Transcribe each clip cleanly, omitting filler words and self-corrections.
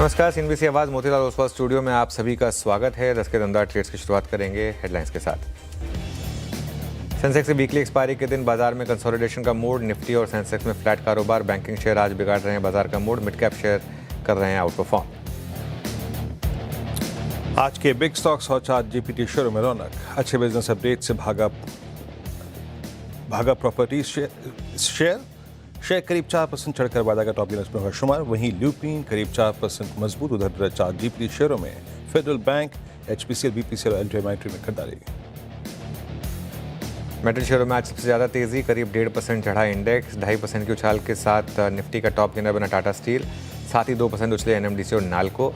नमस्कार, सीएनबीसी आवाज मोतीलाल ओसवाल स्टूडियो में आप सभी का स्वागत है। 10 के दमदार ट्रेड्स की शुरुआत करेंगे हेडलाइंस के साथ। सेंसेक्स की वीकली एक्सपायरी के दिन बाजार में कंसोलिडेशन का मूड, निफ्टी और सेंसेक्स में फ्लैट कारोबार। बैंकिंग शेयर आज बिगाड़ रहे हैं बाजार का मूड, मिड कैप शेयर कर रहे हैं आउट परफॉर्म। आज के बिग स्टॉक्स और चार्ट जीपीटी शेयरों में रौनक। अच्छे बिजनेस अपडेट से भागा प्रॉपर्टी शेयर करीब 4% चढ़कर वादा का टॉप गेनर्स में हुआ शुमार। वहीं ल्यूपिन करीब 4% मजबूत। उधर चार जीपीटी शेयरों में फेडरल बैंक, एचपीसीएल, बीपीसीएल और एलटीआई में खरीदारी। मेटल शेयरों में आज सबसे ज़्यादा तेजी, करीब 1.5% चढ़ा इंडेक्स। 2.5% की उछाल के साथ निफ्टी का टॉप गेनर बना टाटा स्टील, साथ ही 2% उछले एनएमडीसी और नाल्को।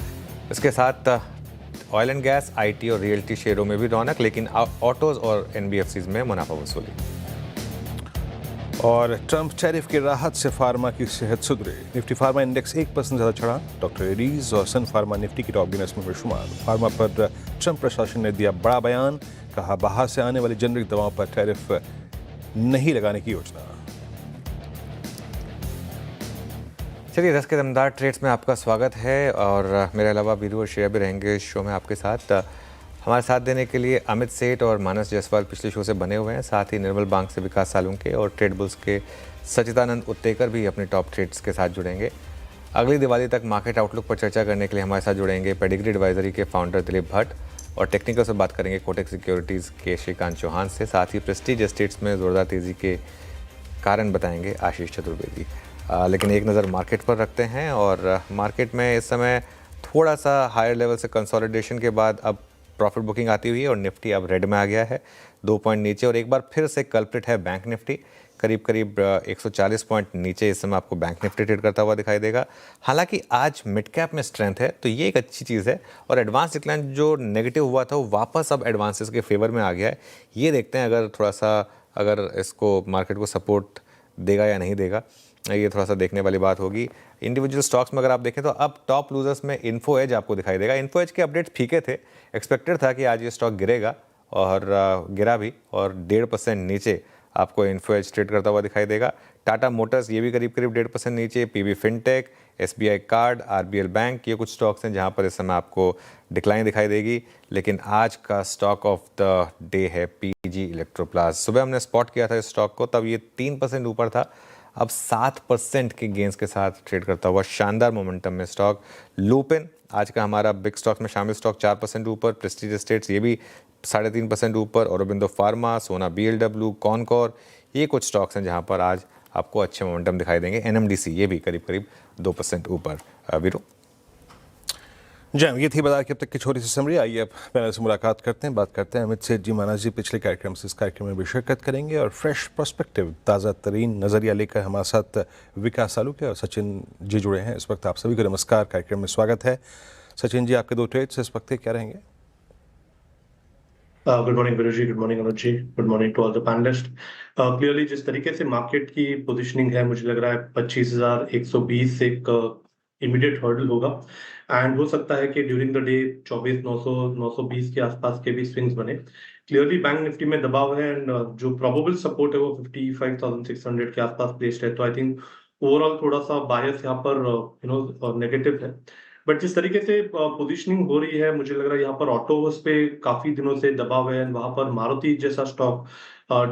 इसके साथ ऑयल एंड गैस, आईटी और रियल्टी शेयरों में भी रौनक, लेकिन ऑटोज और एनबीएफसीज में मुनाफा वसूली। और ट्रंप टैरिफ की राहत से फार्मा की सेहत सुधरे। निफ्टी फार्मा इंडेक्स 1% ज़्यादा चढ़ा। डॉक्टर एडीज और सन फार्मा निफ्टी की टॉप गेनर्स में हुए शुमार। फार्मा पर ट्रंप प्रशासन ने दिया बड़ा बयान, कहा बाहर से आने वाली जेनरिक दवाओं पर टैरिफ नहीं लगाने की योजना। चलिए, 10 के दमदार ट्रेड्स में आपका स्वागत है और मेरे अलावा वीरू और श्रेया भी रहेंगे शो में आपके साथ। हमारे साथ देने के लिए अमित सेठ और मानस जायसवाल पिछले शो से बने हुए हैं, साथ ही निर्मल बांक से विकास सालुंके और ट्रेड बुल्स के सचिदानंद उत्तेकर भी अपने टॉप ट्रेड्स के साथ जुड़ेंगे। अगली दिवाली तक मार्केट आउटलुक पर चर्चा करने के लिए हमारे साथ जुड़ेंगे पेडिग्री एडवाइजरी के फाउंडर दिलीप भट्ट, और टेक्निकल से बात करेंगे कोटक सिक्योरिटीज़ के श्रीकांत चौहान से। साथ ही प्रेस्टीज एस्टेट्स में ज़ोरदार तेज़ी के कारण बताएंगे आशीष चतुर्वेदी। लेकिन एक नज़र मार्केट पर रखते हैं, और मार्केट में इस समय थोड़ा सा हायर लेवल से कंसोलिडेशन के बाद अब प्रॉफिट बुकिंग आती हुई है और निफ्टी अब रेड में आ गया है, 2 पॉइंट नीचे। और एक बार फिर से कल्प्रिट है बैंक निफ्टी, करीब 140 पॉइंट नीचे इस समय आपको बैंक निफ्टी ट्रेड करता हुआ दिखाई देगा। हालांकि आज मिड कैप में स्ट्रेंथ है, तो ये एक अच्छी चीज़ है। और एडवांस डिक्लाइन जो नेगेटिव हुआ था वो वापस अब एडवांसेस के फेवर में आ गया है। ये देखते हैं अगर इसको मार्केट को सपोर्ट देगा या नहीं देगा, ये थोड़ा सा देखने वाली बात होगी। इंडिविजुअल स्टॉक्स में अगर आप देखें तो अब टॉप लूजर्स में इन्फो एज आपको दिखाई देगा। इन्फो एज के अपडेट्स फीके थे, एक्सपेक्टेड था कि आज ये स्टॉक गिरेगा और गिरा भी, और 1.5% नीचे आपको इन्फो एज ट्रेड करता हुआ दिखाई देगा। टाटा मोटर्स ये भी करीब 1.5% नीचे। PV fintech, SBI card, RBL bank, ये कुछ स्टॉक्स हैं जहां पर इस समय आपको डिक्लाइन दिखाई देगी। लेकिन आज का स्टॉक ऑफ द डे है पीजी इलेक्ट्रोप्लास्ट। सुबह हमने स्पॉट किया था इस स्टॉक को, तब ये 3% ऊपर था, अब 7% के गेंस के साथ ट्रेड करता हुआ शानदार मोमेंटम में स्टॉक। लूपिन आज का हमारा बिग स्टॉक्स में शामिल स्टॉक 4% ऊपर। प्रेस्टीज एस्टेट्स ये भी 3.5% ऊपर। औरोबिंदो फार्मा, सोना बीएलडब्ल्यू, कॉनकोर, ये कुछ स्टॉक्स हैं जहां पर आज आपको अच्छे मोमेंटम दिखाई देंगे। एनएमडीसी ये भी करीब 2% ऊपर। वीरू जैम, ये थी बाजार की अब तक की छोटी सी समरी। आइए अब पैनल से मुलाकात करते हैं, बात करते हैं अमित सेठ जी, मानस जी पिछले कार्यक्रम से इस कार्यक्रम में भी शिरकत करेंगे, और फ्रेश पर्सपेक्टिव, ताज़ा तरीन नज़रिया लेकर हमारे साथ विकास सालुके और सचिन जी जुड़े हैं इस वक्त। आप सभी को नमस्कार, कार्यक्रम में स्वागत है। सचिन जी, आपके 2 ट्रेड्स इस वक्त क्या रहेंगे? Good morning Viru ji, good morning Anuj ji, good morning to all the panellist. Clearly जिस तरीके से मार्केट की पोजीशनिंग है, मुझे लग रहा है 25,120 एक इमीडिएट हर्डल होगा, एंड हो सकता है कि ड्यूरिंग द डे 24,900 920 के आसपास के भी स्विंग्स बने। क्लियरली बैंक निफ्टी में दबाव है, एंड जो प्रोबेबल सपोर्ट है वो 55,600 के आसपास प्लेस्ड है। तो आई थिंक ओवरऑल थोड़ा सा बायस यहाँ पर नेगेटिव है। बट जिस तरीके से पोजीशनिंग हो रही है, मुझे लग रहा है यहाँ पर ऑटोस पे काफी दिनों से दबाव है, वहां पर मारुति जैसा स्टॉक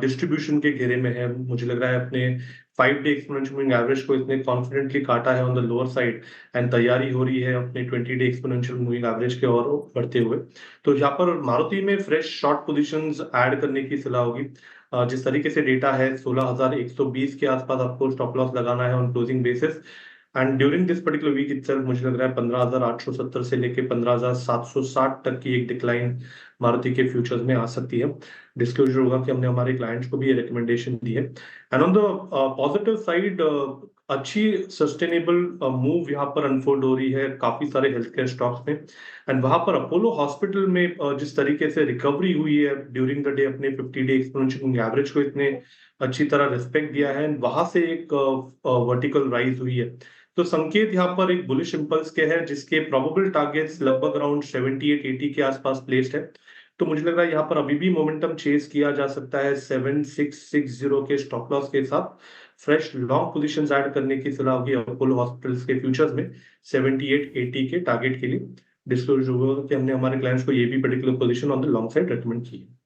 डिस्ट्रीब्यूशन के घेरे में है। मुझे लग रहा है अपने 5-day एक्सपोनेंशियल मूविंग एवरेज को इसने कॉन्फिडेंटली काटा है on the lower side, and तैयारी हो रही है अपने 20-day एक्सपोनेंशियल मूविंग एवरेज के और बढ़ते हुए। तो यहाँ पर मारुति में फ्रेश शॉर्ट पोजीशंस ऐड करने की सलाह होगी। जिस तरीके से डेटा है, 16,120 के आसपास आपको स्टॉप लॉस लगाना है on closing basis, and during this particular week itself मुझे लग रहा है 15,870 से लेके 15,760 तक की एक डिक्लाइन मारुति के फ्यूचर्स में आ सकती है। डिस्क्लोजर होगा कि हमने हमारे क्लाइंट्स को भी ये रिकमेंडेशन दी है। And on the positive side, अच्छी सस्टेनेबल मूव यहाँ पर अनफोल्ड हो रही है काफी सारे हेल्थ केयर स्टॉक्स में, एंड वहां पर अपोलो हॉस्पिटल में जिस तरीके से रिकवरी हुई है ड्यूरिंग द डे, अपने 50-day एक्सपोनेंशियल एवरेज को इतने अच्छी तरह रिस्पेक्ट दिया है, एंड वहां से एक वर्टिकल राइज हुई है। तो संकेत यहाँ पर एक बुलिश इंपल्स के हैं, जिसके प्रोबेबल टारगेट्स लगभग अराउंड 78-80 के आसपास प्लेस्ड है। तो मुझे लग रहा है यहाँ पर अभी भी मोमेंटम चेस किया जा सकता है 7660 के स्टॉप लॉस के साथ। फ्रेश लॉन्ग पोजीशंस ऐड करने की सलाह होगी अपोलो हॉस्पिटल्स के फ्यूचर्स में 7880 के टारगेट के लिए। डिस्क्लोज होगा कि हमने हमारे क्लाइंट्स को ये भी particular position on the long side recommend की है।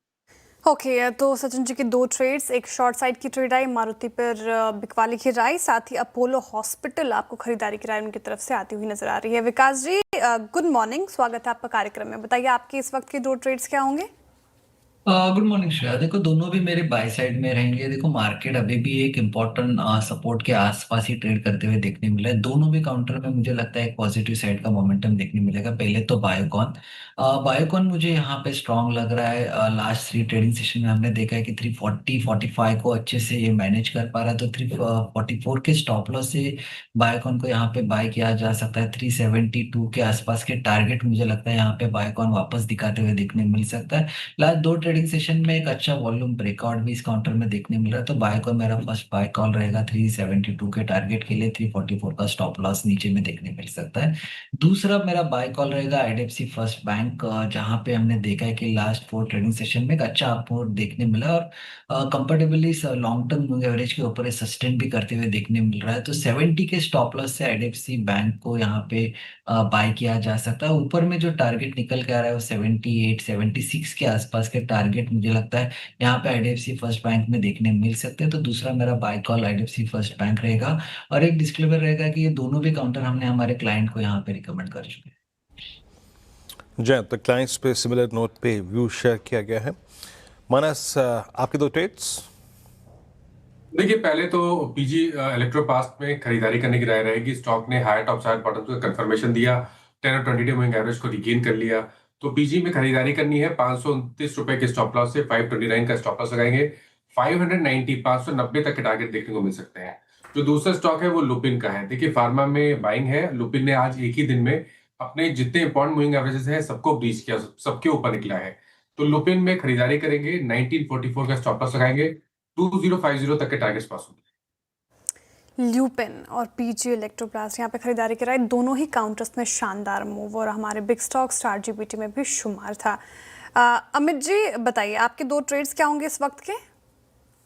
ओके, तो सचिन जी की दो ट्रेड्स, एक शॉर्ट साइड की ट्रेड आई मारुति पर बिकवाली की राय, साथ ही अपोलो हॉस्पिटल आपको खरीदारी की राय उनकी तरफ से आती हुई नजर आ रही है। विकास जी, गुड मॉर्निंग, स्वागत है आपका कार्यक्रम में। बताइए आपके इस वक्त के दो ट्रेड्स क्या होंगे? Good morning Shreya. देखो, दोनों भी मेरे बाय साइड में रहेंगे। देखो, मार्केट अभी भी एक इम्पोर्टेंट सपोर्ट के आसपास ही ट्रेड करते हुए देखने मिला है। दोनों भी काउंटर में मुझे लगता है एक पॉजिटिव साइड का मोमेंटम देखने मिलेगा। पहले तो बायोकॉन। बायोकॉन मुझे यहाँ पे स्ट्रांग लग रहा है। लास्ट 3 ट्रेडिंग सेशन में हमने देखा है कि 340-45 को अच्छे से ये मैनेज कर पा रहा है, तो 344 के स्टॉप लॉस से बायोकॉन को यहाँ पे बाय किया जा सकता है। 372 के आसपास के टारगेट मुझे लगता है यहाँ पे बायोकॉन वापस दिखाते हुए देखने मिल सकता है। लास्ट 2 ट्रेडिंग सेशन में एक अच्छा वॉल्यूम ब्रेकआउट भी इस काउंटर में देखने मिल रहा है, तो बाय को मेरा फर्स्ट बाय कॉल रहेगा 372 के टारगेट के लिए। 344 का स्टॉप लॉस नीचे में देखने मिल सकता है। दूसरा मेरा बाय कॉल रहेगा आईडीएफसी फर्स्ट बैंक, जहां पे हमने देखा है कि लास्ट 4 ट्रेडिंग सेशन में एक अच्छा अपमूव देखने मिला और comfortably long term moving average के ऊपर सस्टेन भी करते हुए देखने मिल रहा है। तो 70 के स्टॉप लॉस से आईडीएफसी बैंक को यहाँ पे बाय किया जा सकता है। ऊपर में जो टारगेट निकल के आ रहा है वो 78-76 के आसपास के टारगेट मुझे लगता है यहाँ पे आईडीएफसी फर्स्ट बैंक में देखने मिल सकते हैं। तो दूसरा मेरा buy call IDFC first bank रहेगा। और एक डिस्क्लेमर रहेगा कि ये दोनों भी काउंटर हमने हमारे क्लाइंट को यहाँ पे रिकमेंड कर चुके हैं। जय, तो क्लाइंट्स पे सिमिलर नोट पे व्यू शेयर किया गया है। मानस, आपके दो ट्रेड्स। देखिए, पहले तो पीजी इलेक्ट्रोपास्ट में खरीदारी करने की राय रहेगी। स्टॉक ने हायर टॉप साइड बॉटम का कंफर्मेशन दिया, 10 और 20 डे मूविंग एवरेज को रिगेन कर लिया। तो पीजी में खरीदारी करनी है 529 रुपए के स्टॉप लॉस से 529 का स्टॉप लॉस लगाएंगे। 590 तक के टारगेट देखने को मिल सकते हैं। जो दूसरा स्टॉक है वो लुपिन का है। देखिए, फार्मा में बाइंग है। लुपिन ने आज एक ही दिन में अपने जितने इंपॉर्टेंट मूविंग एवरेजेस हैं सबको ब्रीच किया, सबके ऊपर निकला है। तो लुपिन में खरीदारी करेंगे, 1944 का स्टॉप लॉस लगाएंगे, 2050 तक के टारगेट्स पास होंगे। ल्यूपिन और पीजी इलेक्ट्रोप्लास्ट यहाँ पे खरीदारी की राय, दोनों ही काउंटर्स में शानदार मूव और हमारे बिग स्टॉक स्टार जीपीटी में भी शुमार था। अमित जी, बताइए आपके दो ट्रेड्स क्या होंगे इस वक्त के?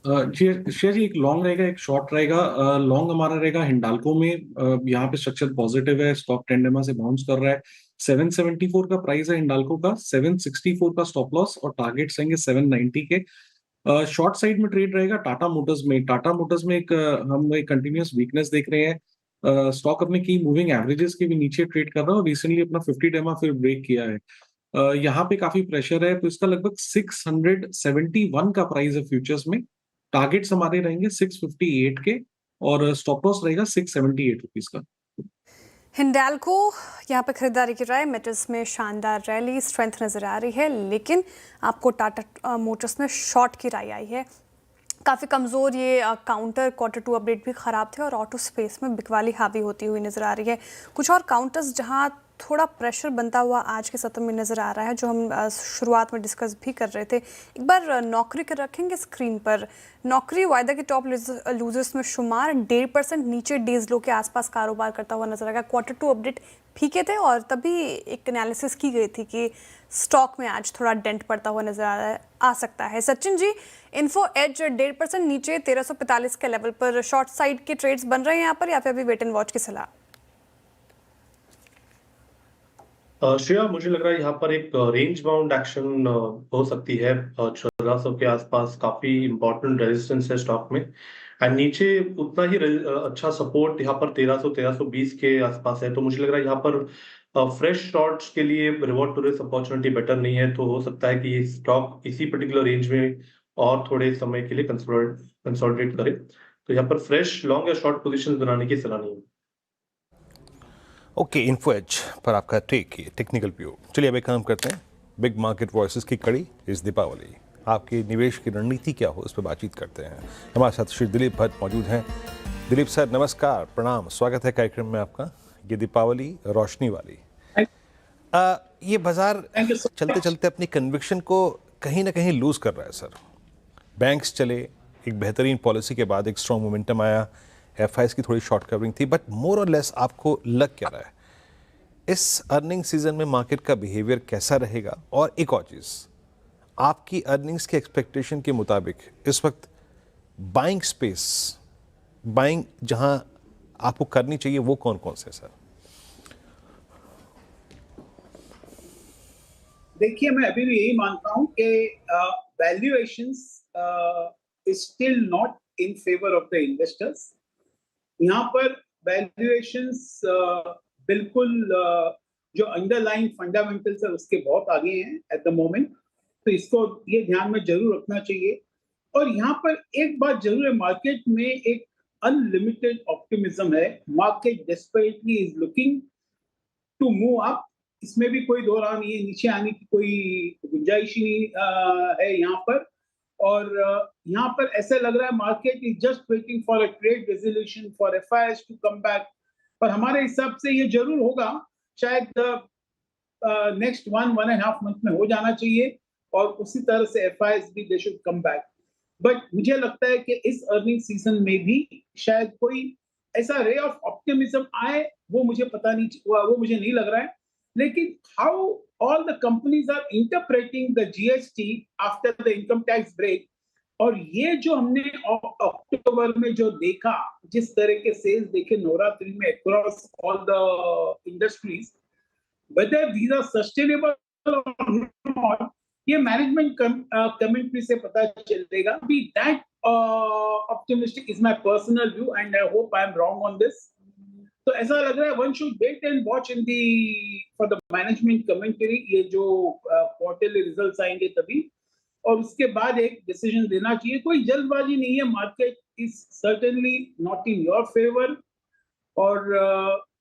शेयर जी, एक लॉन्ग रहेगा, एक शॉर्ट रहेगा। लॉन्ग हमारा रहेगा हिंडाल्को में। यहाँ पे स्ट्रक्चर पॉजिटिव है, स्टॉक टेंडेमा से बाउंस कर रहा है। 774 का प्राइस है हिंडाल्को का, 764 का स्टॉप लॉस और टारगेट्स रहेंगे 790 के। शॉर्ट साइड में ट्रेड रहेगा टाटा मोटर्स में। टाटा मोटर्स में हम एक कंटिन्यूअस वीकनेस देख रहे हैं। स्टॉक अपने की मूविंग एवरेजेस के भी नीचे ट्रेड कर रहा है और रिसेंटली अपना 50 डेमा फिर ब्रेक किया है। यहाँ पे काफी प्रेशर है, तो इसका लगभग 671 का प्राइस है फ्यूचर्स में। टारगेट्स हमारे रहेंगे 658 के और स्टॉप लॉस रहेगा 678 रुपीज का। हिंडाल्को यहाँ पे खरीदारी की राय, मेटल्स में शानदार रैली स्ट्रेंथ नजर आ रही है, लेकिन आपको टाटा मोटर्स में शॉर्ट की राय आई है। काफ़ी कमज़ोर ये काउंटर, Q2 अपडेट भी ख़राब थे और ऑटो स्पेस में बिकवाली हावी होती हुई नज़र आ रही है। कुछ और काउंटर्स जहां थोड़ा प्रेशर बनता हुआ आज के सत्र में नज़र आ रहा है, जो हम शुरुआत में डिस्कस भी कर रहे थे। एक बार नौकरी कर रखेंगे स्क्रीन पर। नौकरी वायदा के टॉप लूजर्स में शुमार, 1.5% नीचे डेज लो के आसपास कारोबार करता हुआ नजर आएगा। Q2 अपडेट फीके थे और तभी एक एनालिसिस की गई थी कि स्टॉक में आज थोड़ा डेंट पड़ता हुआ नजर आ सकता है। सचिन जी, इन्फो एज 1.5% नीचे 1345 के लेवल पर शॉर्ट साइड के ट्रेड्स बन रहे हैं यहाँ पर, या फिर अभी वेट एंड वॉच की सलाह? श्रेया, मुझे लग रहा है यहाँ पर एक रेंज बाउंड एक्शन हो सकती है। 1400 के आसपास काफी इंपॉर्टेंट रेजिस्टेंस है स्टॉक में, एंड नीचे उतना ही अच्छा सपोर्ट यहाँ पर 1300-1320 के आसपास है। तो मुझे लग रहा है यहाँ पर फ्रेश शॉर्ट्स के लिए reward to risk opportunity better नहीं है। तो हो सकता है कि ये स्टॉक इसी पर्टिकुलर रेंज में और थोड़े समय के लिए कंसोलिडेट करे। तो यहाँ पर फ्रेश लॉन्ग या शॉर्ट पोजीशन बनाने की सलाह नहीं है। ओके, इन्फो एज पर आपका टेक टेक्निकल व्यू। चलिए अब एक काम करते हैं, बिग मार्केट वॉइसेस की कड़ी इस दीपावली आपकी निवेश की रणनीति क्या हो, इस पर बातचीत करते हैं। हमारे साथ श्री दिलीप भट्ट मौजूद हैं। दिलीप सर, नमस्कार, प्रणाम, स्वागत है कार्यक्रम में आपका। ये दीपावली रोशनी वाली ये बाजार चलते चलते अपनी कन्विक्शन को कहीं ना कहीं लूज कर रहा है सर। बैंक्स चले, एक बेहतरीन पॉलिसी के बाद एक स्ट्रॉन्ग मोमेंटम आया, एफआईएस की थोड़ी शॉर्ट कवरिंग थी, बट मोर और लेस आपको लग क्या रहा है इस अर्निंग सीजन में मार्केट का बिहेवियर कैसा रहेगा? और एक और चीज़, आपकी अर्निंग्स के एक्सपेक्टेशन के मुताबिक इस वक्त बाइंग स्पेस बाइंग जहां आपको करनी चाहिए वो कौन कौन से सर? देखिए, मैं अभी भी यही मानता हूं कि valuations is still not in favour of the investors. यहाँ पर वैल्यूएशंस बिल्कुल जो अंडरलाइन फंडामेंटल्स है उसके बहुत आगे हैं एट द मोमेंट, तो इसको ये ध्यान में जरूर रखना चाहिए। और यहाँ पर एक बात जरूर है, मार्केट में एक अनलिमिटेड ऑप्टिमिज्म है। Market desperately is looking to move up, इसमें भी कोई दो राह नहीं है, नीचे आने की कोई गुंजाइश ही नहीं है यहाँ पर। और यहाँ पर ऐसा लग रहा है market is just waiting for a trade resolution for FIIs to come back. पर हमारे हिसाब से ये जरूर होगा, शायद नेक्स्ट 1.5 मंथ में हो जाना चाहिए, और उसी तरह से एफआईएस भी they should come back. But मुझे लगता है कि इस अर्निंग सीजन में भी शायद कोई ऐसा रे ऑफ ऑप्टिमिज्म आए, वो मुझे पता नहीं, वो मुझे नहीं लग रहा है। लेकिन how all the companies are interpreting the GST after the income tax break, और ये जो हमने अक्टूबर में जो देखा, जिस तरह के सेल्स देखे नवरात्रि में across all the industries, whether these are sustainable or not, ये मैनेजमेंट कमेंट्री से पता चलेगा। Be that optimistic is my personal view and I hope I am wrong on this. तो ऐसा लग रहा है one should wait and watch in the for the management commentary, ये जो क्वार्टरली रिजल्ट्स आएंगे तभी, और उसके बाद एक डिसीजन देना चाहिए। कोई जल्दबाजी नहीं है, market is certainly not in your favour, और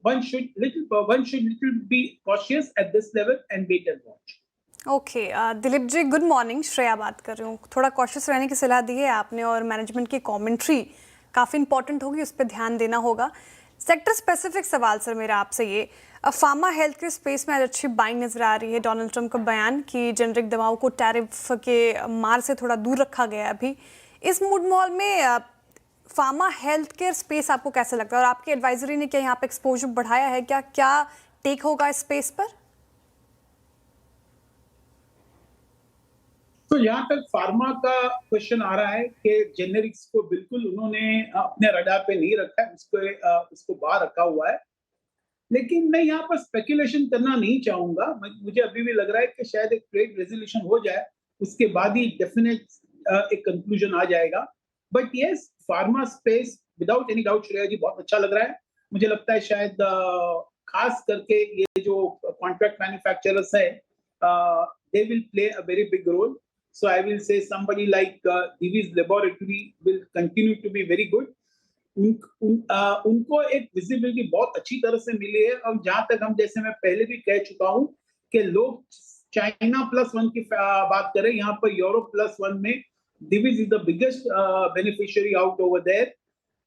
one should little be cautious at this level and wait and watch. Okay, Dilip ji good morning, Shreya बात कर रही हूँ। थोड़ा कॉशियस रहने की सलाह दी है आपने, और मैनेजमेंट की कमेंट्री काफ़ी इंपॉर्टेंट होगी, उस पर ध्यान देना होगा। सेक्टर स्पेसिफिक सवाल सर मेरा आपसे ये, फार्मा हेल्थ के स्पेस में आज अच्छी बाइंग नजर आ रही है। डोनाल्ड ट्रंप का बयान कि जेनरिक दवाओं को टैरिफ के मार से थोड़ा दूर रखा गया है अभी। इस मूड माहौल में फार्मा हेल्थ केयर स्पेस आपको कैसा लगता है, और आपकी एडवाइजरी ने क्या यहाँ पे एक्सपोजर बढ़ाया है? क्या टेक होगा इस स्पेस पर? तो यहाँ तक फार्मा का क्वेश्चन आ रहा है कि जेनेरिक्स को बिल्कुल उन्होंने अपने रडार पे नहीं रखा है, उसको बाहर रखा हुआ है। लेकिन मैं यहाँ पर स्पेकुलेशन करना नहीं चाहूंगा। मुझे अभी भी लग रहा है कि शायद एक ट्रेड रेजोल्यूशन हो जाए, उसके बाद ही डेफिनेट एक कंक्लूजन आ जाएगा। But yes, pharma space without any doubt Shreya ji बहुत अच्छा लग रहा है। मुझे लगता है शायद खास करके ये जो कॉन्ट्रैक्ट मैन्युफैक्चरर्स है, they will play a very big role. So I will say somebody like Divi's Laboratory will continue to be very good. उनको एक विजिबिलिटी बहुत अच्छी तरह से मिली है। और जहां तक हम, जैसे मैं पहले भी कह चुका हूं कि लोग चाइना +1 की बात करें, यहाँ पर यूरोप +1 में Divi's is the biggest beneficiary out over there.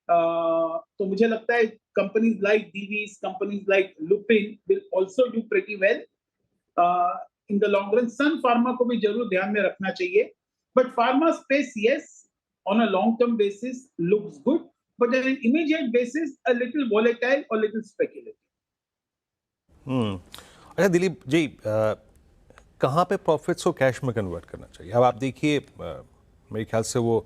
तो मुझे लगता है companies like Divi's, companies like Lupin will also do pretty well. In the long run Sun Pharma को भी जरूर ध्यान में रखना चाहिए। But pharma space yes, on a long term basis looks good, but on an immediate basis a little volatile और little speculative. अच्छा दिलीप जी, कहाँ पे प्रॉफिट्स को कैश में कन्वर्ट करना चाहिए? अब आप देखिए, मेरे ख्याल से वो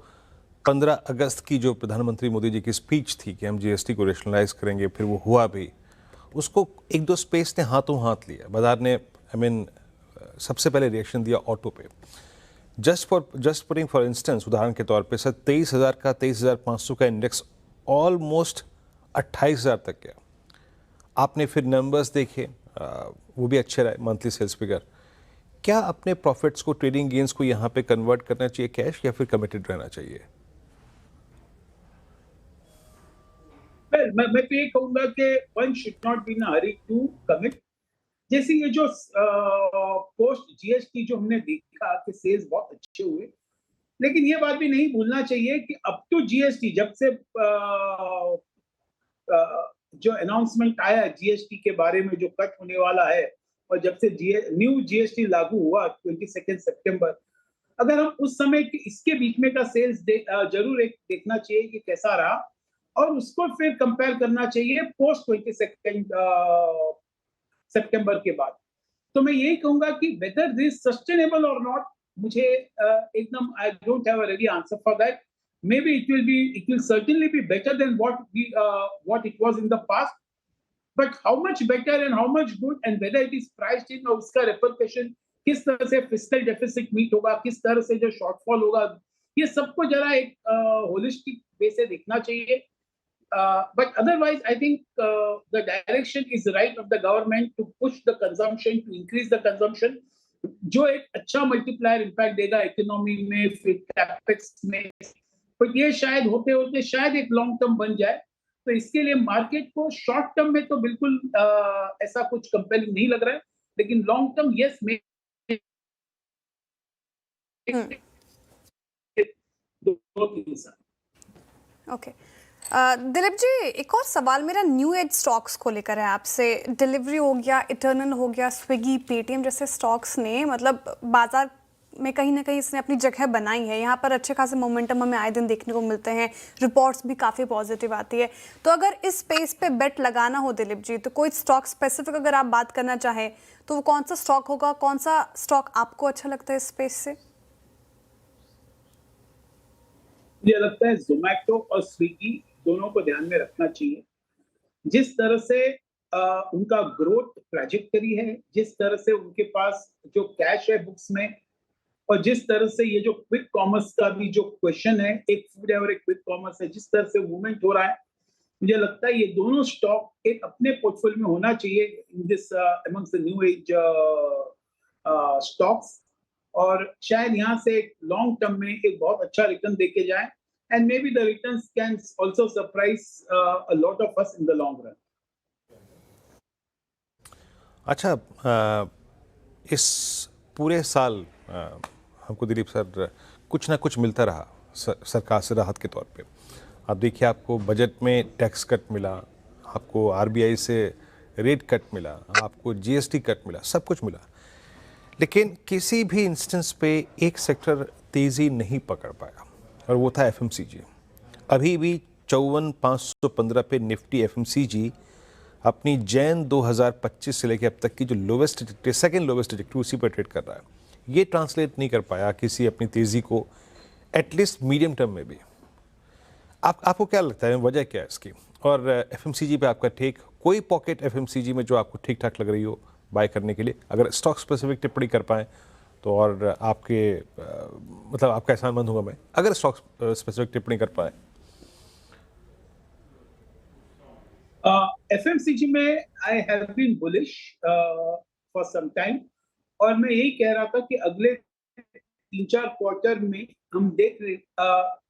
15 अगस्त की जो प्रधानमंत्री मोदी जी की स्पीच थी कि हम जीएसटी को रेशनलाइज करेंगे, फिर वो हुआ भी, उसको एक दो स्पेस ने हाथों हाथ लिया। बाजार ने सबसे पहले रिएक्शन दिया ऑटो पे। जस्ट पुटिंग फॉर इंस्टेंस, उदाहरण के तौर पे सर 23,000 का 23,500 का इंडेक्स ऑलमोस्ट 28,000 तक गया। आपने फिर नंबर्स देखे, वो भी अच्छे रहे, मंथली सेल्स फिगर। क्या अपने प्रॉफिट्स को, ट्रेडिंग गेन्स को यहाँ पे कन्वर्ट करना चाहिए कैश, या फिर कमिटेड रहना चाहिए? मैं तो ये कहूंगा कि one should not be in a hurry to commit. जैसे ये जो पोस्ट जीएसटी जो हमने देखा कि सेल्स बहुत अच्छे हुए, लेकिन ये बात भी नहीं भूलना चाहिए कि अप टू जीएसटी, जब से जो अनाउंसमेंट आया जीएसटी के बारे में जो कट होने वाला है, और जब से न्यू जीएसटी लागू हुआ 22 सितंबर, अगर हम उस समय के इसके बीच में का सेल्स जरूर एक देखना चाहिए कि कैसा रहा, और उसको फिर कंपेयर करना चाहिए पोस्ट 22 सितंबर के बाद। तो मैं यही कहूंगा कि वेदर दिस सस्टेनेबल और नॉट, मुझे एकदम I don't have a ready answer for that. maybe it will certainly be better than what it was in the past. But how much better and how much good and whether it is priced in और उसका repercussion किस तरह से fiscal deficit meet होगा, किस तरह से जो shortfall होगा, ये सबको जरा एक holistic way से देखना चाहिए. But otherwise, I think the direction is right of the government to push the consumption, to increase the consumption, जो एक अच्छा multiplier impact देगा economy में, फिर capex में. But ये शायद होते होते शायद एक long term बन जाए. तो इसके लिए मार्केट को शॉर्ट टर्म में तो बिल्कुल ऐसा कुछ कंपेलिंग नहीं लग रहा है, लेकिन लॉन्ग टर्म यस में ओके दिलीप जी, एक और सवाल मेरा न्यू एज स्टॉक्स को लेकर है आपसे. डिलीवरी हो गया, इटर्नल हो गया, स्विगी, पेटीएम जैसे स्टॉक्स ने मतलब बाजार में कहीं ना कहीं इसने अपनी जगह बनाई है. यहाँ पर अच्छे खासे मोमेंटम हमें आए दिन देखने को मिलते हैं, रिपोर्ट्स भी काफ़ी पॉजिटिव आती है. तो अगर इस स्पेस पे बेट लगाना हो दिलीप जी, तो कोई स्टॉक स्पेसिफिक अगर आप बात करना चाहें तो वो कौन सा स्टॉक होगा, कौन सा स्टॉक आपको अच्छा लगता है इस स्पेस से? मुझे लगता है जोमैटो और स्विगी दोनों को ध्यान में रखना चाहिए. जिस तरह से उनका ग्रोथ ट्रैजेक्टरी है, जिस तरह से उनके पास जो कैश है बुक्स में, और जिस तरह से ये जो क्विक कॉमर्स का भी जो क्वेश्चन है, एक फूड है और एक क्विक कॉमर्स है, जिस तरह से मूवमेंट हो रहा है, मुझे लगता है ये दोनों स्टॉक एक अपने पोर्टफोलियो में होना चाहिए in this amongst the new age stocks. और शायद यहाँ से लॉन्ग टर्म में एक बहुत अच्छा रिटर्न देके जाए, and may be the returns can also surprise a lot of us in the long run. अच्छा, इस पूरे साल हमको दिलीप सर कुछ ना कुछ मिलता रहा सरकार से राहत के तौर पे. आप देखिए, आपको बजट में टैक्स कट मिला, आपको आरबीआई से रेट कट मिला, आपको जीएसटी कट मिला, सब कुछ मिला. लेकिन किसी भी इंस्टेंस पे एक सेक्टर तेज़ी नहीं पकड़ पाया और वो था एफएमसीजी. अभी भी 54,515 पे निफ्टी एफएमसीजी अपनी जैन 2025 से लेकर अब तक की जो lowest trajectory, second lowest trajectory, उसी पर ट्रेड कर रहा है. ये ट्रांसलेट नहीं कर पाया किसी अपनी तेज़ी को, एटलीस्ट मीडियम टर्म में भी. आपको क्या लगता है, वजह क्या है इसकी? और एफएमसीजी पे आपका टेक, कोई पॉकेट एफएमसीजी में जो आपको ठीक ठाक लग रही हो बाय करने के लिए, अगर स्टॉक स्पेसिफिक टिप्पणी कर पाएँ तो, और आपके मतलब आपका एहसानमंद होगा मैं अगर स्टॉक स्पेसिफिक टिप्पणी कर पाए. एफएमसीजी में I have been bullish for some time, और मैं यही कह रहा था कि अगले 3-4 क्वार्टर में हम देख रहे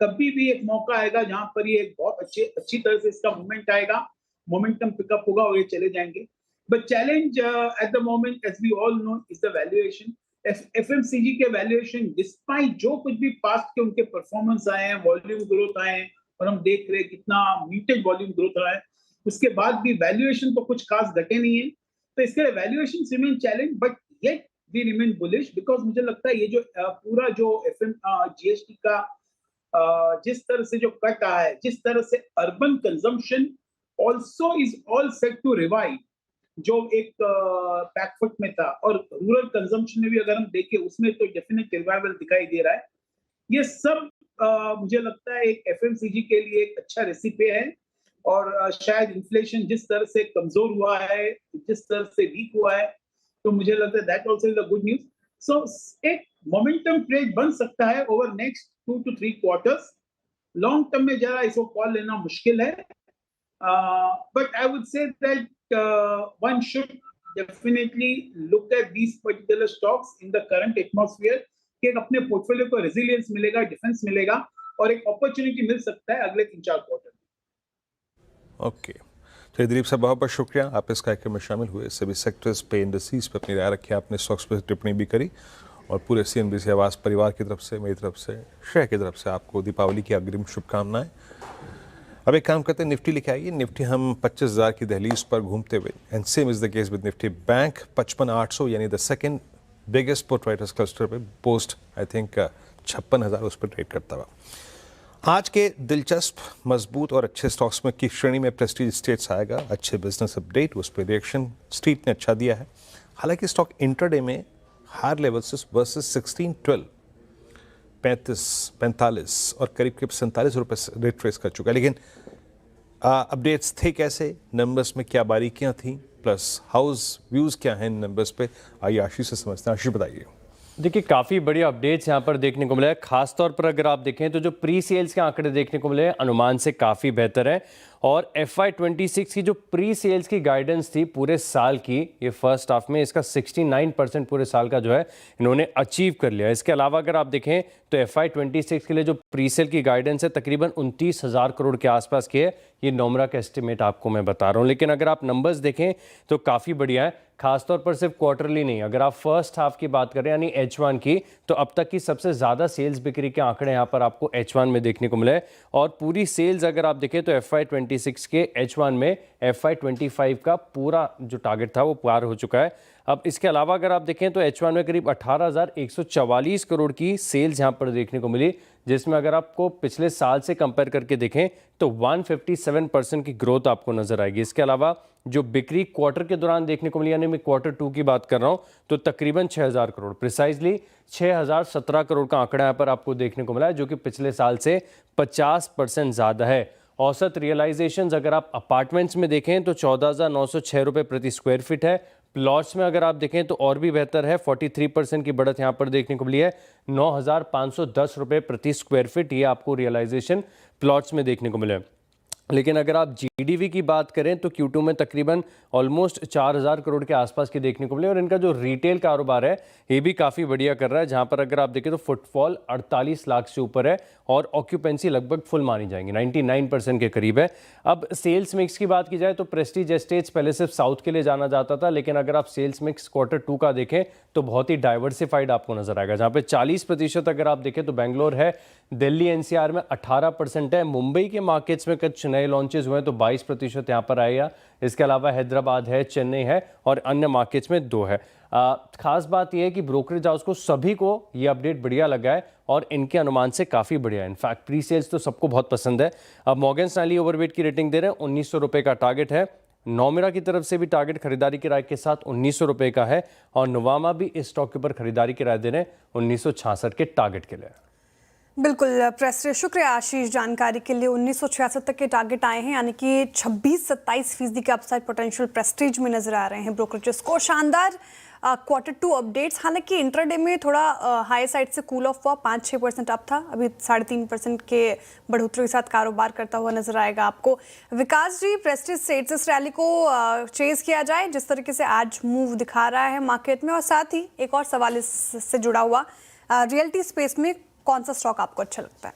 कभी भी एक मौका आएगा जहां पर ये बहुत अच्छी तरह से इसका मूवमेंट आएगा, मोमेंटम पिकअप होगा और ये चले जाएंगे. But challenge at the moment, as we all know, is the valuation. FMCG के वैल्यूएशन, डिस्पाइट जो कुछ भी पास्ट के उनके परफॉर्मेंस आए हैं, वॉल्यूम ग्रोथ आए हैं, और हम देख रहे हैं कितना म्यूटेड वॉल्यूम ग्रोथ रहा है, उसके बाद भी वैल्यूएशन तो कुछ खास घटे नहीं है. तो इसके लिए valuation remain challenge, but yet we remain bullish, because मुझे लगता है ये जो पूरा जो जीएसटी का जिस तरह से जो कट आया है, जिस तरह से urban consumption also is all set to revive, जो एक बैकफुट में था, और रूरल कंजम्पशन में भी अगर हम देखें उसमें तो डेफिनेट रिवाइवल दिखाई दे रहा है. ये सब मुझे लगता है एक एफएमसीजी के लिए एक अच्छा रेसिपी है. और शायद इन्फ्लेशन जिस तरह से कमजोर हुआ है, जिस तरह से वीक हुआ है, तो मुझे लगता है that also is a good news. So एक मोमेंटम ट्रेड बन सकता है over next 2 to 3 quarters. Long term में जरा इसको कॉल लेना मुश्किल है, but I would say that one should definitely look at these particular stocks in the current atmosphere, कि अपने पोर्टफोलियो को रेजिलियंस मिलेगा, डिफेंस मिलेगा, और एक अपॉर्चुनिटी मिल सकता है अगले 3-4 क्वार्टर में. ओके, तो दिलीप साहब बहुत बहुत शुक्रिया, आप इस कार्यक्रम में शामिल हुए. सभी सेक्टर्स पे, इंडस्ट्रीज पे अपनी राय रखी, आपने स्टॉक्स पे टिप्पणी भी करी, और पूरे CNBC आवाज़ परिवार की तरफ से, मेरी तरफ से, श्रेय की तरफ से आपको दीपावली की अग्रिम शुभकामनाएं. अब एक काम करते हैं, निफ्टी लिखे आइए. निफ्टी हम 25,000 की दहलीज पर घूमते हुए, and same is the case with Nifty bank 55,800 यानी the second biggest put writers cluster पे, पोस्ट आई थिंक 56,000 उस पर ट्रेड करता हुआ. आज के दिलचस्प, मजबूत और अच्छे स्टॉक्स में की श्रेणी में प्रेस्टीज स्टेट्स आएगा. अच्छे बिजनेस अपडेट, उस पर रिएक्शन स्ट्रीट ने अच्छा दिया है. हालांकि स्टॉक इंट्राडे में हायर लेवल से वर्सेस 1612 45 और करीब करीब 47 रुपये से रिट्रेस कर चुका है। लेकिन अपडेट्स थे कैसे, नंबर्स में क्या बारीकियां थी, प्लस हाउस व्यूज़ क्या हैं इन नंबर्स पे, आइए आशीष से समझते हैं। आशीष बताइए। देखिए काफ़ी बड़ी अपडेट्स यहाँ पर देखने को मिला है। खासतौर पर अगर आप देखें तो जो प्री सेल्स के आंकड़े देखने को मिले हैं अनुमान से काफ़ी बेहतर है, और FY26 की जो प्री सेल्स की गाइडेंस थी पूरे साल की, ये फर्स्ट हाफ में इसका 69% पूरे साल का जो है इन्होंने अचीव कर लिया। इसके अलावा अगर आप देखें तो FY26 के लिए जो प्री सेल की गाइडेंस है तकरीबन 29,000 करोड़ के आसपास की है। ये नोमरा का एस्टिमेट आपको मैं बता रहा हूँ, लेकिन अगर आप नंबर्स देखें तो काफ़ी बढ़िया है। खासतौर पर सिर्फ क्वार्टरली नहीं, अगर आप फर्स्ट हाफ की बात करें यानी H1 की, तो अब तक की सबसे ज़्यादा सेल्स बिक्री के आंकड़े यहाँ पर आपको H1 में देखने को मिले, और पूरी सेल्स अगर आप देखें तो FY26 के H1 में FY25 का पूरा जो टारगेट था वो पार हो चुका है। अब इसके अलावा अगर आप देखें तो H1 में करीब 18,144 करोड़ की सेल्स यहाँ पर देखने को मिली, जिसमें अगर आपको पिछले साल से कंपेयर करके देखें तो 157% की ग्रोथ आपको नजर आएगी। इसके अलावा जो बिक्री क्वार्टर के दौरान देखने को मिली, यानी मैं क्वार्टर 2 की बात कर रहा हूं, तो तकरीबन 6,000 करोड़, प्रिसाइजली 6,017 करोड़ का आंकड़ा यहाँ पर आपको देखने को मिला है, जो कि पिछले साल से 50% ज़्यादा है। औसत रियलाइजेशन अगर आप अपार्टमेंट्स में देखें तो 14,906 रुपये प्रति स्क्वायर फीट है। प्लॉट्स में अगर आप देखें तो और भी बेहतर है, 43% की बढ़त यहाँ पर देखने को मिली है, 9,510 रुपये प्रति स्क्वायर फीट ये आपको रियलाइजेशन प्लॉट्स में देखने को मिले। लेकिन अगर आप जीडीवी की बात करें तो Q2 में तकरीबन ऑलमोस्ट 4,000 करोड़ के आसपास की देखने को मिले, और इनका जो रिटेल कारोबार है ये भी काफ़ी बढ़िया कर रहा है, जहां पर अगर आप देखें तो फुटफॉल 48 लाख से ऊपर है और ऑक्यूपेंसी लगभग फुल मानी जाएंगी, 99% के करीब है। अब सेल्स मिक्स की बात की जाए तो प्रेस्टीज एस्टेट्स पहले सिर्फ साउथ के लिए जाना जाता था, लेकिन अगर आप सेल्स मिक्स क्वार्टर 2 का देखें तो बहुत ही डाइवर्सिफाइड आपको नजर आएगा, जहाँ पे 40% अगर आप देखें तो बेंगलोर है, दिल्ली NCR में 18% है, मुंबई के मार्केट्स में कुछ नए लॉन्चेस हुए हैं तो 22% यहाँ पर आएगा। इसके अलावा हैदराबाद है, चेन्नई है और अन्य मार्केट्स में 2 है। खास बात यह है कि ब्रोकरेज हाउस को सभी को ये अपडेट बढ़िया लगा है और इनके अनुमान से काफ़ी बढ़िया है। इनफैक्ट प्री सेल्स तो सबको बहुत पसंद है। अब मॉर्गन स्टैनली ओवरवेट की रेटिंग दे रहे हैं, 1,900 रुपये का टारगेट है। नोमेरा की तरफ से भी टारगेट खरीदारी की राय के साथ 1,900 रुपये का है, और नोवामा भी इस स्टॉक के ऊपर खरीदारी की राय दे रहे हैं 1,966 के टारगेट के लिए। बिल्कुल प्रेस्टीज, शुक्रिया आशीष जानकारी के लिए। 1966 तक के टारगेट आए हैं, यानी कि 26-27% के अपसाइड पोटेंशियल प्रेस्टीज में नजर आ रहे हैं ब्रोकरेजेस को। शानदार क्वार्टर 2 अपडेट्स, हालांकि इंट्राडे में थोड़ा हाई साइड से कूल ऑफ हुआ, 5-6% अप था, अभी 3.5% के बढ़ोतरी के साथ कारोबार करता हुआ नजर आएगा आपको। विकास जी, प्रेस्टीज सेट्स इस रैली को चेज किया जाए जिस तरीके से आज मूव दिखा रहा है मार्केट में, और साथ ही एक और सवाल इससे जुड़ा हुआ, रियल्टी स्पेस में कौन सा स्टॉक आपको अच्छा लगता है?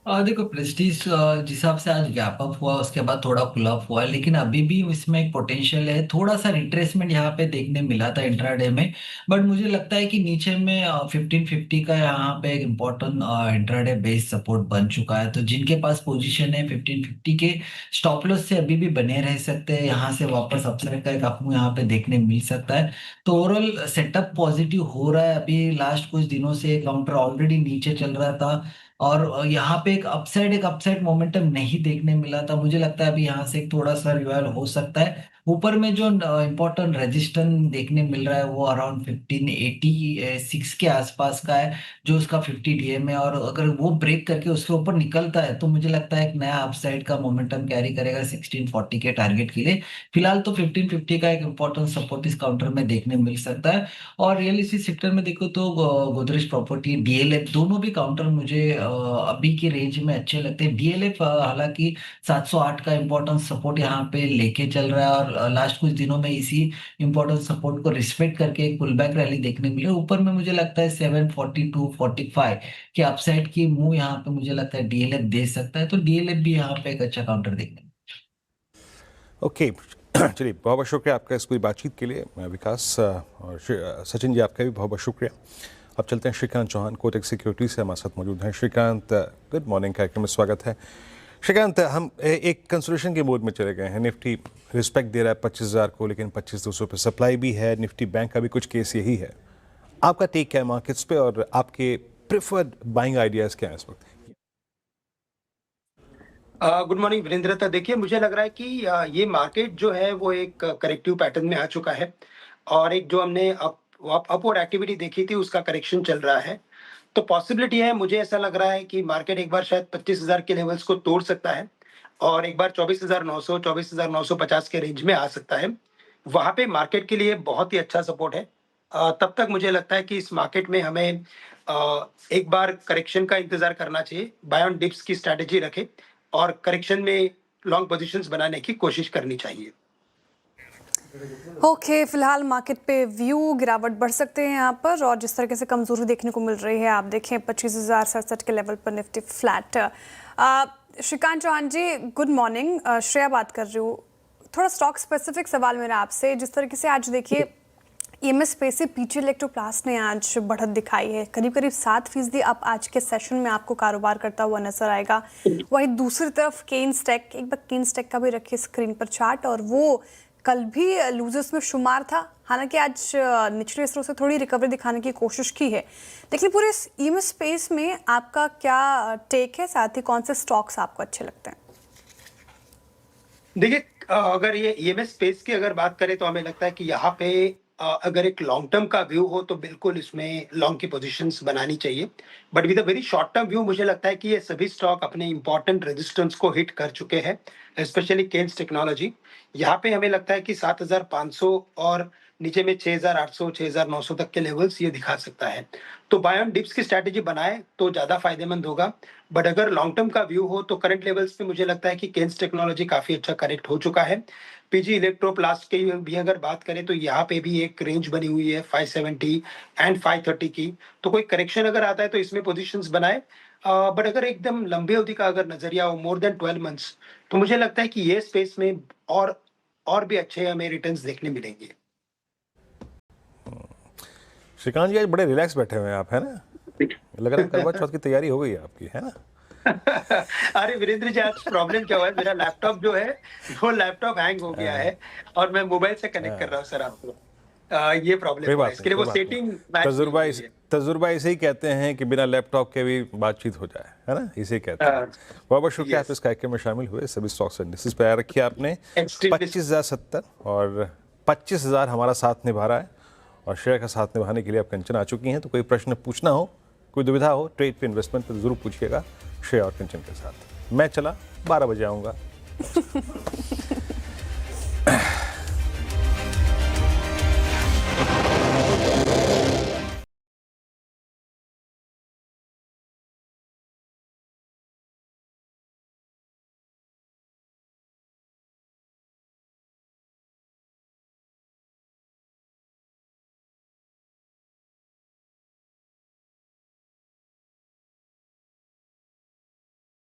देखो प्रेस्टीज जिस हिसाब से आज गैप अप हुआ उसके बाद थोड़ा पुल अप हुआ, लेकिन अभी भी इसमें एक पोटेंशियल है। थोड़ा सा रिट्रेसमेंट यहाँ पे देखने मिला था इंट्राडे में, बट मुझे लगता है कि नीचे में 1550 का यहाँ पे एक इम्पोर्टेंट इंट्राडे बेस सपोर्ट बन चुका है। तो जिनके पास पोजीशन है 1550 के स्टॉप लॉस से अभी भी बने रह सकते हैं, यहाँ से वापस अपसाइड का एक आपको यहाँ पे देखने मिल सकता है। तो ओवरऑल सेटअप पॉजिटिव हो रहा है। अभी लास्ट कुछ दिनों से काउंटर ऑलरेडी नीचे चल रहा था और यहाँ पे एक अपसाइड मोमेंटम नहीं देखने मिला था। मुझे लगता है अभी यहाँ से एक थोड़ा सा रिवाइवल हो सकता है। ऊपर में जो इम्पोर्टेंट रेजिस्टेंस देखने मिल रहा है वो अराउंड 1586 के आसपास का है, जो उसका 50 डीएम है, और अगर वो ब्रेक करके उसके ऊपर निकलता है तो मुझे लगता है एक नया अपसाइड का मोमेंटम कैरी करेगा 1640 के टारगेट के लिए। फिलहाल तो 1550 का एक इम्पोर्टेंट सपोर्ट इस काउंटर में देखने मिल सकता है। और रियल एस्टेट सेक्टर में देखो तो गोदरेज प्रॉपर्टी, डीएलएफ, दोनों भी काउंटर मुझे अभी के रेंज में अच्छे लगते हैं। डीएलएफ हालांकि 708 का इम्पोर्टेंट सपोर्ट यहाँ पे लेके चल रहा है, और लास्ट कुछ दिनों में इसी इंपॉर्टेंट सपोर्ट को रिस्पेक्ट करके एक पुल बैक रैली देखने मिले। ऊपर में मुझे लगता है 742-45 के अपसाइड की मूव यहाँ पे मुझे लगता है डीएलएफ दे सकता है, तो डीएलएफ भी यहाँ पे एक अच्छा काउंटर देखने। ओके, चलिए बहुत बहुत शुक्रिया आपका इस पूरी बातचीत के लिए विकास, और सचिन जी आपका भी बहुत बहुत शुक्रिया। अब चलते हैं श्रीकांत चौहान, कोटक सिक्योरिटी से हमारे साथ मौजूद हैं। श्रीकांत, गुड मॉर्निंग, कार्यक्रम में स्वागत है। श्रीकांत, हम एक कंसोलिडेशन के मोड में चले गए हैं। निफ्टी रिस्पेक्ट दे रहा है 25,000 को, लेकिन 25,200 पे सप्लाई भी है। निफ्टी बैंक का भी कुछ केस यही है। आपका टेक क्या है मार्केट्स पे, और आपके प्रेफर्ड बाइंग आइडियाज क्या है इस वक्त? Good morning Virendra. देखिए, मुझे लग रहा है कि ये मार्केट जो है वो एक करेक्टिव पैटर्न में आ चुका है, और एक जो हमने अपवर्ड एक्टिविटी देखी थी उसका करेक्शन चल रहा है। तो पॉसिबिलिटी है, मुझे ऐसा लग रहा है कि मार्केट एक बार शायद 25,000 के लेवल्स को तोड़ सकता है और एक बार 24,900 24,950 के रेंज में आ सकता है। वहां पे मार्केट के लिए बहुत ही अच्छा सपोर्ट है। तब तक मुझे लगता है कि इस मार्केट में हमें एक बार करेक्शन का इंतजार करना चाहिए, बाय ऑन डिप्स की स्ट्रैटेजी रखें और करेक्शन में लॉन्ग पोजीशंस बनाने की कोशिश करनी चाहिए। ओके, फिलहाल मार्केट पे व्यू गिरावट बढ़ सकते हैं यहाँ पर, और जिस तरीके से कमजोरी देखने को मिल रही है, आप देखें 25,067 के लेवल पर निफ्टी फ्लैट। श्रीकांत चौहान जी, गुड मॉर्निंग। श्रेया बात कर रही हूँ। थोड़ा स्टॉक स्पेसिफिक सवाल मेरा आपसे, जिस तरीके से आज देखिए ईएमएस स्पेस से पीजी इलेक्ट्रोप्लास्ट ने आज बढ़त दिखाई है, करीब करीब 7% अब आज के सेशन में आपको कारोबार करता हुआ नजर आएगा। वहीं दूसरी तरफ केन्सटेक, एक बार केन्सटेक का भी रखिए स्क्रीन पर चार्ट, और वो कल भी लूजर्स में शुमार था, हालांकि आज निचले स्तरों से थोड़ी रिकवरी दिखाने की कोशिश की है। देखिए पूरे इस ईएमएस स्पेस में आपका क्या टेक है, साथ ही कौन से स्टॉक्स आपको अच्छे लगते हैं? देखिए, अगर ये ईएमएस स्पेस की अगर बात करें तो हमें लगता है कि यहाँ पे अगर एक लॉन्ग टर्म का व्यू हो तो बिल्कुल इसमें लॉन्ग की पोजीशंस बनानी चाहिए, but with a very short term view मुझे लगता है कि ये सभी स्टॉक अपने इंपॉर्टेंट रेजिस्टेंस को हिट कर चुके हैं, स्पेशली केन्स टेक्नोलॉजी। यहाँ पे हमें लगता है कि 7,500 और नीचे में 6,800 6,900 तक के लेवल्स ये दिखा सकता है। तो बाय ऑन डिप्स की स्ट्रैटेजी बनाए तो ज्यादा फायदेमंद होगा, बट अगर लॉन्ग टर्म का व्यू हो तो करंट लेवल्स पे मुझे लगता है कि केन्स टेक्नोलॉजी काफी अच्छा करेक्ट हो चुका है। पीजी इलेक्ट्रोप्लास्ट की भी अगर बात करें तो यहाँ पे भी एक रेंज बनी हुई है 570 एंड 530 की, तो कोई करेक्शन अगर आता है तो इसमें पोजीशंस बनाए। बट अगर एकदम लंबे अवधि का अगर नजरिया हो, मोर देन 12 मंथ्स, तो मुझे लगता है कि ये स्पेस में और भी अच्छे हमें रिटर्न्स देखने मिलेंगे। श्रीकांत जी आज बड़े रिलैक्स बैठे हुए हैं आप, है ना? लग रहा है करवा चौथ की तैयारी हो गई है आपकी, है ना? अरे वीरेंद्र जी, आज प्रॉब्लम क्या हुआ है, मेरा लैपटॉप जो है वो लैपटॉप हैंग हो गया है और मैं मोबाइल से कनेक्ट कर रहा हूँ सर आपको। ये प्रॉब्लम है, इसके लिए वो सेटिंग तजुर्बा इसे ही कहते हैं कि बिना लैपटॉप के भी बातचीत हो जाए, है ना? इसे कहते हैं। बहुत बहुत शुक्रिया आप इस कार्यक्रम में शामिल हुए। सभी स्टॉक्स इंडेक्सेस पे आया रखिए आपने 25,070 और 25,000 हमारा साथ निभा रहा है, और शेयर का साथ निभाने के लिए आप कंचन आ चुकी हैं। तो कोई प्रश्न पूछना हो, कोई दुविधा हो ट्रेड पे, इन्वेस्टमेंट पे, जरूर पूछिएगा श्रेया और कंचन के साथ। मैं चला, 12 बजे आऊँगा।